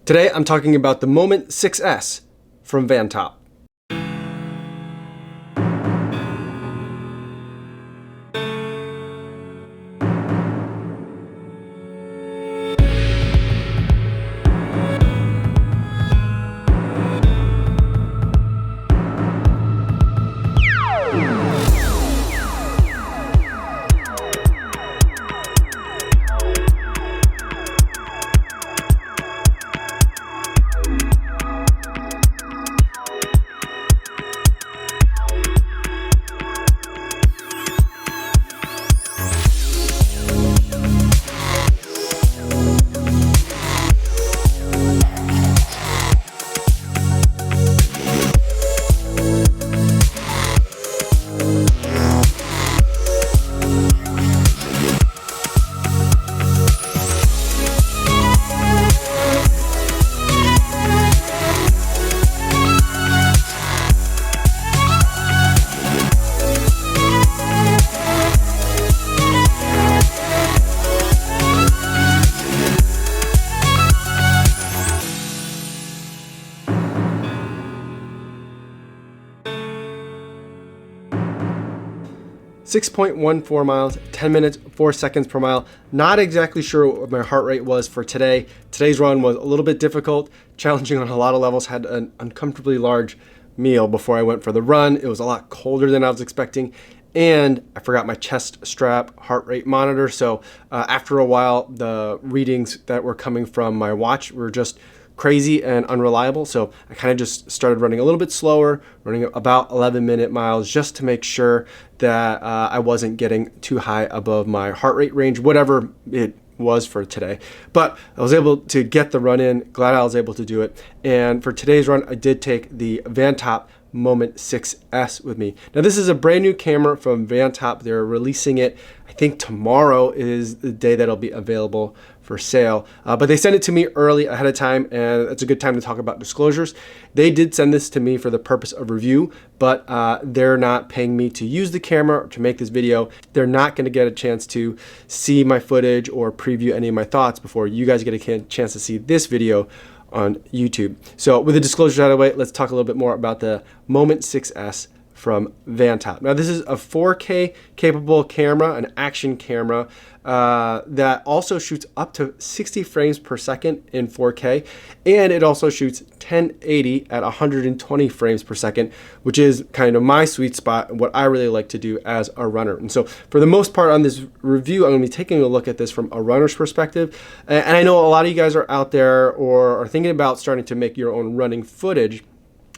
Today I'm talking about the Moment 6S from Vantop. .14 miles, 10 minutes, 4 seconds per mile. Not exactly sure what my heart rate was for today. Today's run was a little bit difficult, challenging on a lot of levels. Had an uncomfortably large meal before I went for the run. It was a lot colder than I was expecting. And I forgot my chest strap heart rate monitor. So after a while, the readings that were coming from my watch were just crazy and unreliable. So I kind of just started running a little bit slower, running about 11-minute miles just to make sure that I wasn't getting too high above my heart rate range, whatever it was for today. But I was able to get the run in. Glad I was able to do it. And for today's run, I did take the Vantop Moment 6S with me. Now this is a brand new camera from Vantop. They're releasing it, I think tomorrow is the day that it'll be available for sale. But they sent it to me early ahead of time, and it's a good time to talk about disclosures. They did send this to me for the purpose of review, but they're not paying me to use the camera or to make this video. They're not gonna get a chance to see my footage or preview any of my thoughts before you guys get a chance to see this video on YouTube. So with the disclosures out of the way, let's talk a little bit more about the Moment 6S from Vantop. Now this is a 4K capable camera, an action camera that also shoots up to 60 frames per second in 4K, and it also shoots 1080 at 120 frames per second, which is kind of my sweet spot, what I really like to do as a runner. And so for the most part on this review, I'm gonna be taking a look at this from a runner's perspective. And I know a lot of you guys are out there or are thinking about starting to make your own running footage.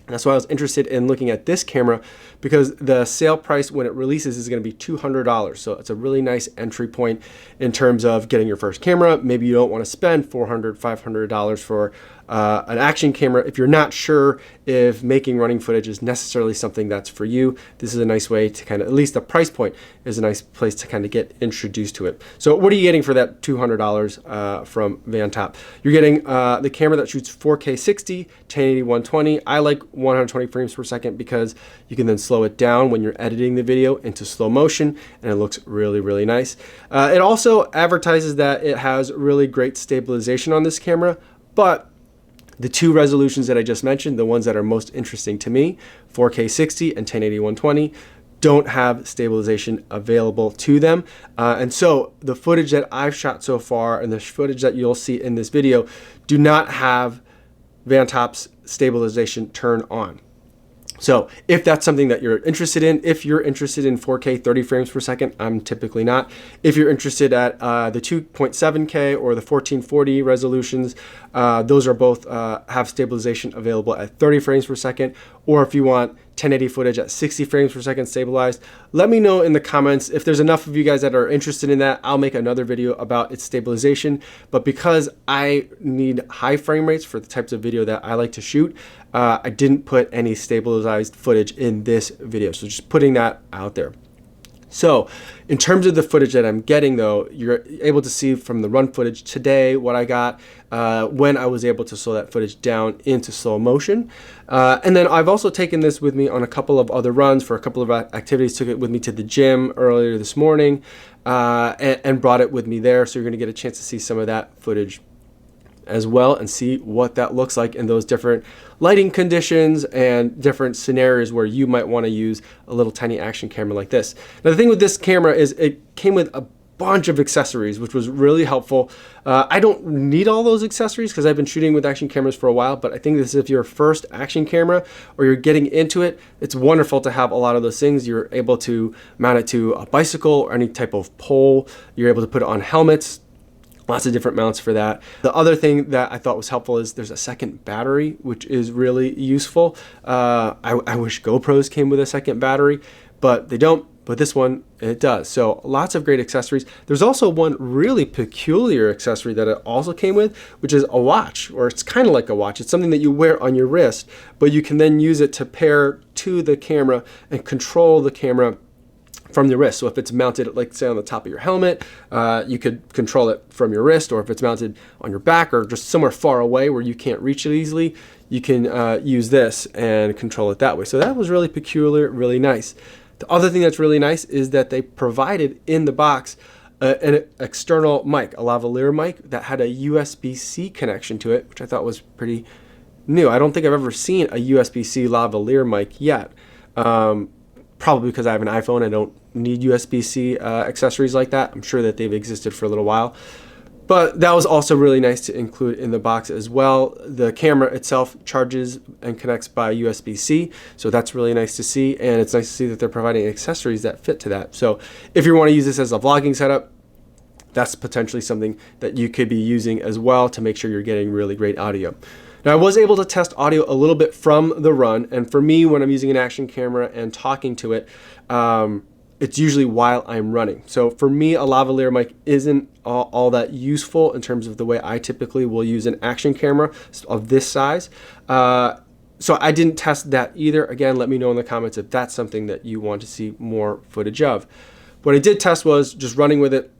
That's why I was interested in looking at this camera, because the sale price when it releases is going to be $200. So it's a really nice entry point in terms of getting your first camera. Maybe you don't want to spend $400, $500 for an action camera. If you're not sure if making running footage is necessarily something that's for you, this is a nice way to kind of, at least the price point is a nice place to kind of get introduced to it. So what are you getting for that $200 from Vantop? You're getting the camera that shoots 4K 60, 1080, 120. I like 120 frames per second because you can then slow it down when you're editing the video into slow motion, and it looks really, really nice. It also advertises that it has really great stabilization on this camera, but the two resolutions that I just mentioned, the ones that are most interesting to me, 4K 60 and 1080 120, don't have stabilization available to them. And so the footage that I've shot so far and the footage that you'll see in this video do not have Vantop's stabilization turned on. So if that's something that you're interested in, if you're interested in 4K 30 frames per second, I'm typically not. If you're interested at the 2.7K or the 1440 resolutions, those are both have stabilization available at 30 frames per second. Or if you want 1080 footage at 60 frames per second stabilized, let me know in the comments. If there's enough of you guys that are interested in that, I'll make another video about its stabilization. But because I need high frame rates for the types of video that I like to shoot, I didn't put any stabilized footage in this video. So just putting that out there. So in terms of the footage that I'm getting though, you're able to see from the run footage today what I got when I was able to slow that footage down into slow motion. And then I've also taken this with me on a couple of other runs for a couple of activities. Took it with me to the gym earlier this morning and brought it with me there. So you're gonna get a chance to see some of that footage as well and see what that looks like in those different lighting conditions and different scenarios where you might want to use a little tiny action camera like this. Now the thing with this camera is it came with a bunch of accessories, which was really helpful. I don't need all those accessories because I've been shooting with action cameras for a while, but I think this is if your first action camera or you're getting into it, it's wonderful to have a lot of those things. You're able to mount it to a bicycle or any type of pole. You're able to put it on helmets. Lots of different mounts for that. The other thing that I thought was helpful is there's a second battery, which is really useful. I wish GoPros came with a second battery, but they don't. But this one, it does. So lots of great accessories. There's also one really peculiar accessory that it also came with, which is a watch, or it's kind of like a watch. It's something that you wear on your wrist, but you can then use it to pair to the camera and control the camera from the wrist. So if it's mounted, like say on the top of your helmet, you could control it from your wrist, or if it's mounted on your back or just somewhere far away where you can't reach it easily, you can use this and control it that way. So that was really peculiar, really nice. The other thing that's really nice is that they provided in the box an external mic, a lavalier mic that had a USB-C connection to it, which I thought was pretty new. I don't think I've ever seen a USB-C lavalier mic yet. Probably because I have an iPhone, I don't need USB-C accessories like that. I'm sure that they've existed for a little while. But that was also really nice to include in the box as well. The camera itself charges and connects by USB-C, so that's really nice to see, and it's nice to see that they're providing accessories that fit to that. So if you want to use this as a vlogging setup, that's potentially something that you could be using as well to make sure you're getting really great audio. Now I was able to test audio a little bit from the run, and for me, when I'm using an action camera and talking to it, it's usually while I'm running. So for me, a lavalier mic isn't all that useful in terms of the way I typically will use an action camera of this size. So I didn't test that either. Again, let me know in the comments if that's something that you want to see more footage of. What I did test was just running with it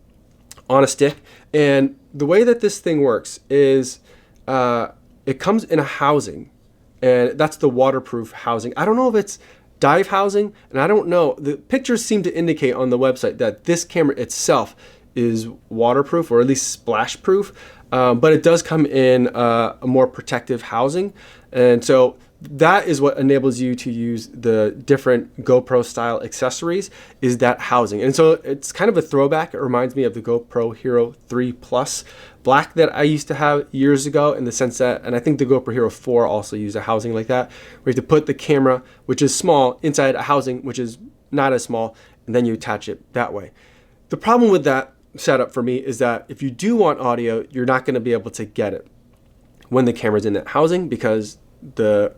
on a stick. And the way that this thing works is it comes in a housing, and that's the waterproof housing. I don't know if it's dive housing, and I don't know. The pictures seem to indicate on the website that this camera itself is waterproof, or at least splash proof, but it does come in a more protective housing. And so that is what enables you to use the different GoPro style accessories, is that housing. And so it's kind of a throwback. It reminds me of the GoPro Hero 3 Plus Black that I used to have years ago, in the sense that, and I think the GoPro Hero 4 also used a housing like that, where you have to put the camera, which is small, inside a housing, which is not as small, and then you attach it that way. The problem with that setup for me is that if you do want audio, you're not going to be able to get it when the camera's in that housing, because the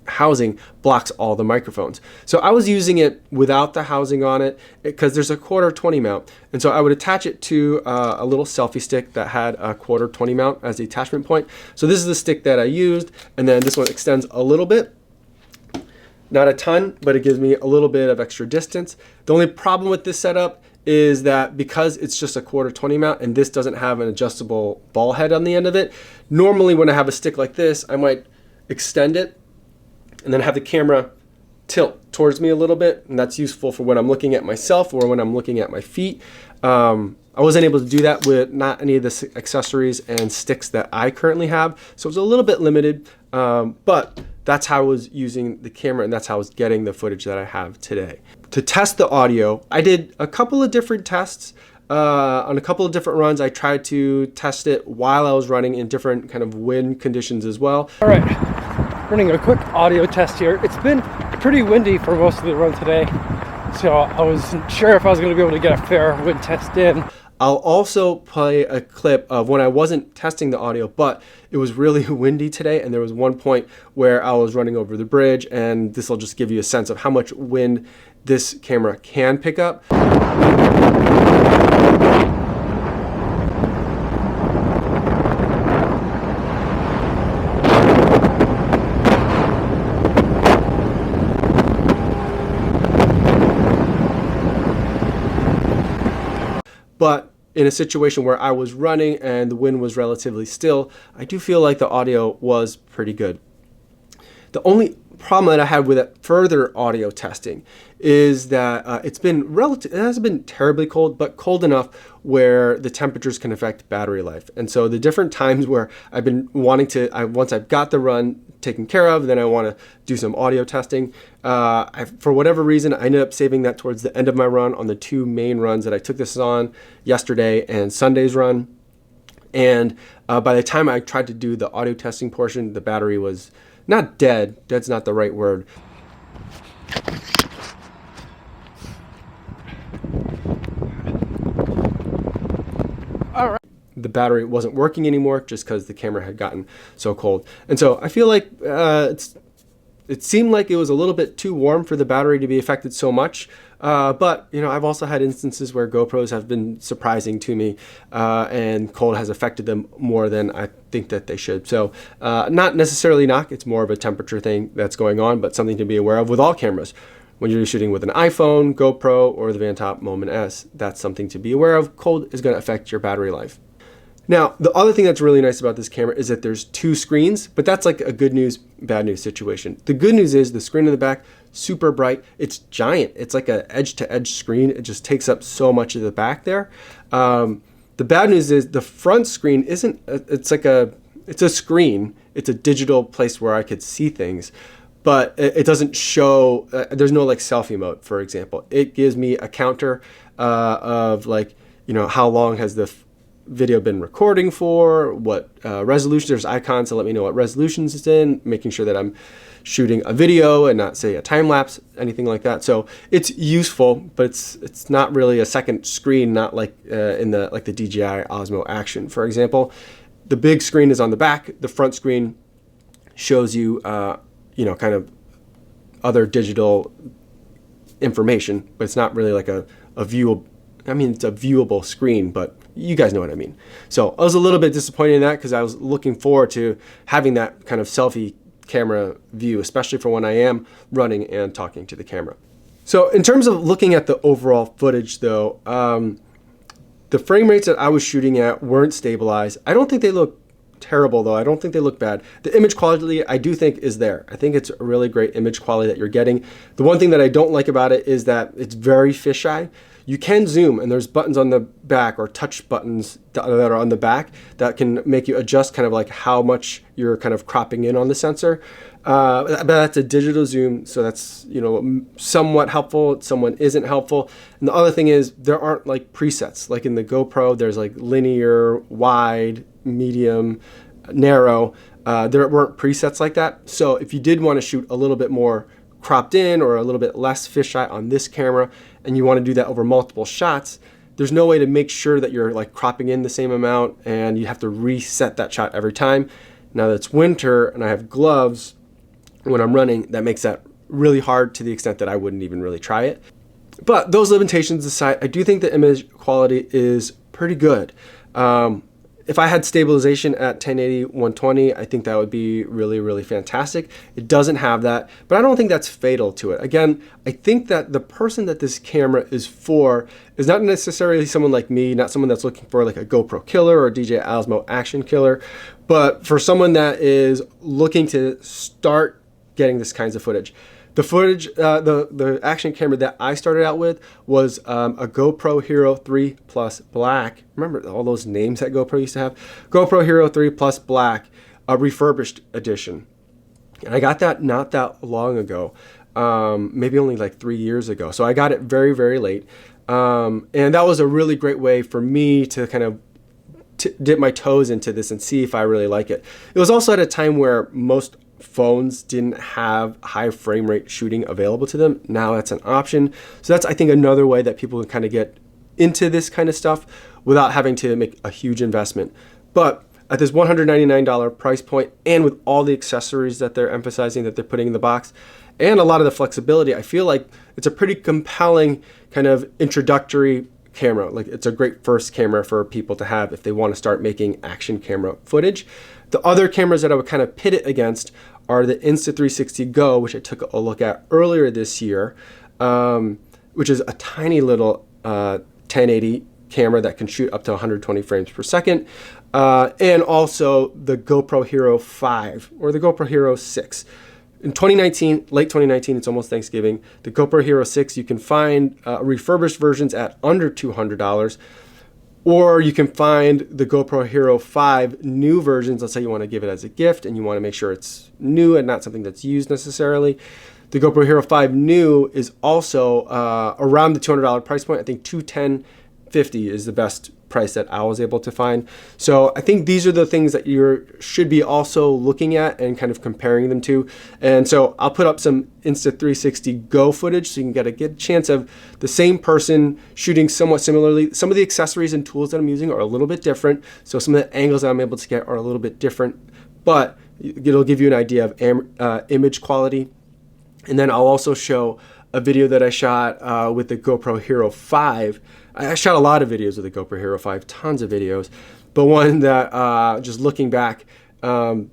housing blocks all the microphones. So I was using it without the housing on it because there's a 1/4 mount, and so I would attach it to a little selfie stick that had a 1/4 mount as the attachment point. So this is the stick that I used, and then this one extends a little bit, not a ton, but it gives me a little bit of extra distance. The only problem with this setup is that because it's just a 1/4 mount and this doesn't have an adjustable ball head on the end of it, normally when I have a stick like this, I might extend it and then have the camera tilt towards me a little bit, and that's useful for when I'm looking at myself or when I'm looking at my feet. I wasn't able to do that with not any of the accessories and sticks that I currently have, so it was a little bit limited, but that's how I was using the camera, and that's how I was getting the footage that I have today. To test the audio, I did a couple of different tests. On a couple of different runs, I tried to test it while I was running in different kind of wind conditions as well. All right, running a quick audio test here. It's been pretty windy for most of the run today, so I wasn't sure if I was going to be able to get a fair wind test in. I'll also play a clip of when I wasn't testing the audio, but it was really windy today, and there was one point where I was running over the bridge, and this will just give you a sense of how much wind this camera can pick up. But in a situation where I was running and the wind was relatively still, I do feel like the audio was pretty good. The only problem that I had with it, further audio testing, is that it hasn't been terribly cold, but cold enough where the temperatures can affect battery life. And so the different times where I've been wanting to, once I've got the run taken care of, then I want to do some audio testing. For whatever reason, I ended up saving that towards the end of my run on the 2 main runs that I took this on, yesterday and Sunday's run. And by the time I tried to do the audio testing portion, the battery was not dead. Dead's not the right word. All right. The battery wasn't working anymore just because the camera had gotten so cold. And so I feel like it seemed like it was a little bit too warm for the battery to be affected so much. But, you know, I've also had instances where GoPros have been surprising to me, and cold has affected them more than I think that they should. So not necessarily knock, it's more of a temperature thing that's going on, but something to be aware of with all cameras. When you're shooting with an iPhone, GoPro, or the Vantop Moment S, that's something to be aware of. Cold is going to affect your battery life. Now, the other thing that's really nice about this camera is that there's 2 screens, but that's like a good news, bad news situation. The good news is the screen in the back, super bright. It's giant. It's like an edge-to-edge screen. It just takes up so much of the back there. The bad news is the front screen isn't, it's a screen. It's a digital place where I could see things, but it doesn't show, there's no like selfie mode, for example. It gives me a counter of like, you know, how long has the video been recording for, what resolution. There's icons to let me know what resolutions it's in, making sure that I'm shooting a video and not say a time lapse, anything like that. So it's useful, but it's not really a second screen, not like in the DJI Osmo Action, for example. The big screen is on the back. The front screen shows you you know, kind of other digital information, but it's not really like a viewable, I mean, it's a viewable screen, but you guys know what I mean. So I was a little bit disappointed in that because I was looking forward to having that kind of selfie camera view, especially for when I am running and talking to the camera. So in terms of looking at the overall footage though, the frame rates that I was shooting at weren't stabilized. I don't think they look terrible though. I don't think they look bad. The image quality I do think is there. I think it's a really great image quality that you're getting. The one thing that I don't like about it is that it's very fisheye. You can zoom and there's buttons on the back or touch buttons that are on the back that can make you adjust kind of like how much you're kind of cropping in on the sensor. But that's a digital zoom, so that's, you know, somewhat helpful, somewhat isn't helpful. And the other thing is there aren't like presets. Like in the GoPro, there's like linear, wide, medium, narrow. There weren't presets like that. So if you did want to shoot a little bit more cropped in or a little bit less fisheye on this camera and you want to do that over multiple shots, there's no way to make sure that you're like cropping in the same amount and you have to reset that shot every time. Now that it's winter and I have gloves when I'm running, that makes that really hard to the extent that I wouldn't even really try it. But those limitations aside, I do think the image quality is pretty good. If I had stabilization at 1080, 120, I think that would be really, really fantastic. It doesn't have that, but I don't think that's fatal to it. Again, I think that the person that this camera is for is not necessarily someone like me, not someone that's looking for like a GoPro killer or a DJI Osmo Action killer, but for someone that is looking to start getting this kinds of footage. The footage, the action camera that I started out with was a GoPro Hero 3 Plus Black. Remember all those names that GoPro used to have? GoPro Hero 3 Plus Black, a refurbished edition. And I got that not that long ago, maybe only like 3 years ago. So I got it very, very late. And that was a really great way for me to kind of dip my toes into this and see if I really like it. It was also at a time where most phones didn't have high frame rate shooting available to them. Now that's an option. So that's, I think, another way that people can kind of get into this kind of stuff without having to make a huge investment. But at this $199 price point and with all the accessories that they're emphasizing that they're putting in the box and a lot of the flexibility, I feel like it's a pretty compelling kind of introductory camera. Like it's a great first camera for people to have if they want to start making action camera footage. The other cameras that I would kind of pit it against are the Insta360 Go, which I took a look at earlier this year, which is a tiny little 1080 camera that can shoot up to 120 frames per second, and also the GoPro Hero 5 or the GoPro Hero 6. in 2019, late 2019, it's almost Thanksgiving, the GoPro Hero 6, you can find refurbished versions at under $200. Or you can find the GoPro Hero 5 new versions. Let's say you want to give it as a gift and you want to make sure it's new and not something that's used necessarily. The GoPro Hero 5 new is also around the $200 price point. I think $210.50 is the best price that I was able to find. So I think these are the things that you should be also looking at and kind of comparing them to. And so I'll put up some Insta360 Go footage so you can get a good chance of the same person shooting somewhat similarly. Some of the accessories and tools that I'm using are a little bit different. So some of the angles that I'm able to get are a little bit different, but it'll give you an idea of image quality. And then I'll also show a video that I shot with the GoPro Hero 5. I shot a lot of videos with the GoPro Hero 5, tons of videos, but one that just looking back, one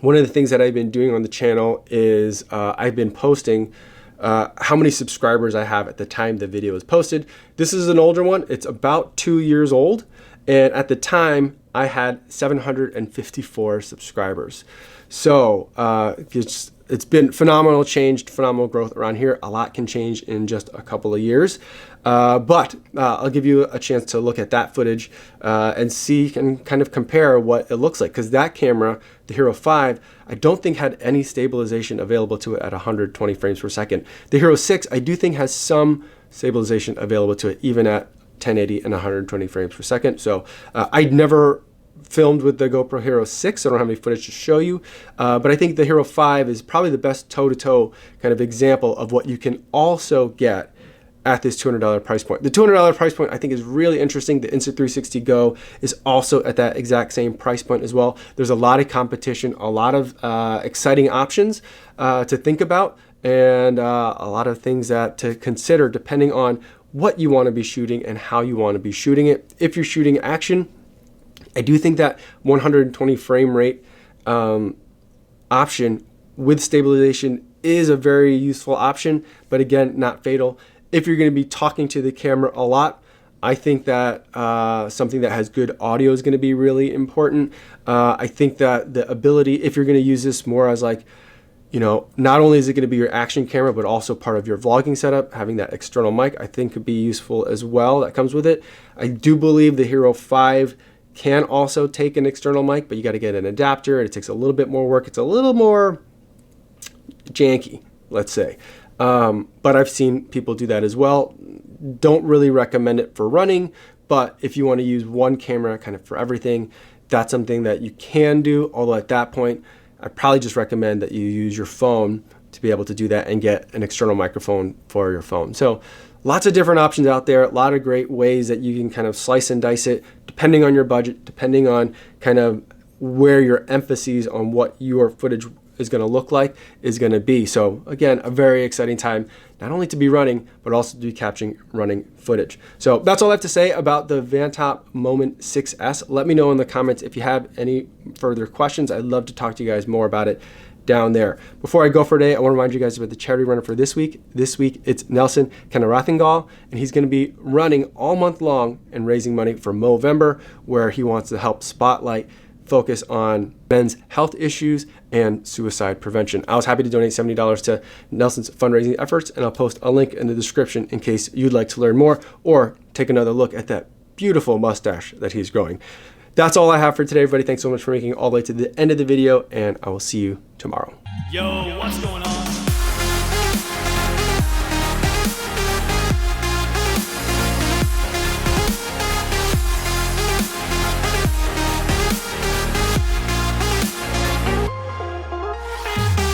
of the things that I've been doing on the channel is I've been posting how many subscribers I have at the time the video is posted. This is an older one. It's about 2 years old. And at the time I had 754 subscribers. So it's been phenomenal change, phenomenal growth around here. A lot can change in just a couple of years. But I'll give you a chance to look at that footage and see and kind of compare what it looks like. Because that camera, the Hero 5, I don't think had any stabilization available to it at 120 frames per second. The Hero 6, I do think has some stabilization available to it, even at 1080 and 120 frames per second. So I'd never filmed with the GoPro Hero 6. I don't have any footage to show you, but I think the Hero 5 is probably the best toe-to-toe kind of example of what you can also get at this $200 price point. The $200 price point I think is really interesting. The Insta360 Go is also at that exact same price point as well. There's a lot of competition, a lot of exciting options to think about, and a lot of things that to consider depending on what you want to be shooting and how you want to be shooting it. If you're shooting action, I do think that 120 frame rate option with stabilization is a very useful option, but again, not fatal. If you're going to be talking to the camera a lot, I think that something that has good audio is going to be really important. I think that the ability, if you're going to use this more as like, you know, not only is it going to be your action camera, but also part of your vlogging setup, having that external mic, I think could be useful as well. That comes with it. I do believe the Hero 5 can also take an external mic, but you got to get an adapter. It takes a little bit more work. It's a little more janky, let's say. But I've seen people do that as well. Don't really recommend it for running, but if you want to use one camera kind of for everything, that's something that you can do. Although at that point, I probably just recommend that you use your phone to be able to do that and get an external microphone for your phone. So lots of different options out there, a lot of great ways that you can kind of slice and dice it depending on your budget, depending on kind of where your emphasis on what your footage is going to look like is going to be. So again, a very exciting time, not only to be running, but also to be capturing running footage. So that's all I have to say about the Vantop Moment 6S. Let me know in the comments if you have any further questions. I'd love to talk to you guys more about it down there. Before I go for today, I want to remind you guys about the charity runner for this week. This week, it's Nelson Kanarathingal, and he's going to be running all month long and raising money for Movember, where he wants to help spotlight focus on men's health issues and suicide prevention. I was happy to donate $70 to Nelson's fundraising efforts, and I'll post a link in the description in case you'd like to learn more or take another look at that beautiful mustache that he's growing. That's all I have for today, everybody. Thanks so much for making it all the way to the end of the video, and I will see you tomorrow. Yo, what's going on?